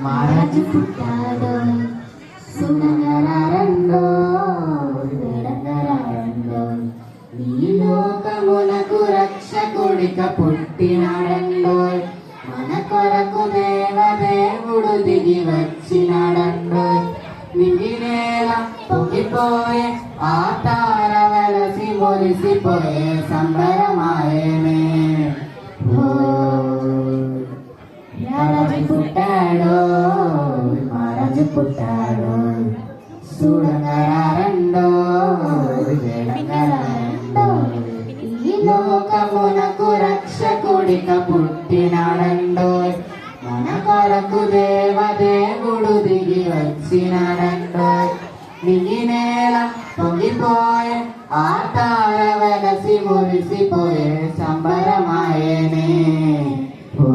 మహారాజు పుట్టాడో సునగరారండో వేడంగరారండో ఈ లోకమునకు రక్షకుడిక పుట్టినాడండో మన కొరకు దేవదేవుడు దిగి వచ్చినాడండో నిగినేల పొంగిపోయే ఆ తార వెలసి మురిసిపోయే సంబరమాయనే రాజు పుట్టాడో మహారాజు పుట్టాడో చూడగరారండో వేడగరారండో ఈ లోకమునకు రక్షకుడిక పుట్టినాడండో మన కొరకు దేవదేవుడు దిగి వచ్చినాడండో నిగినేల పొంగిపోయే ఆ తార వెలసి మురిసిపోయే సంబరమాయనే ఓ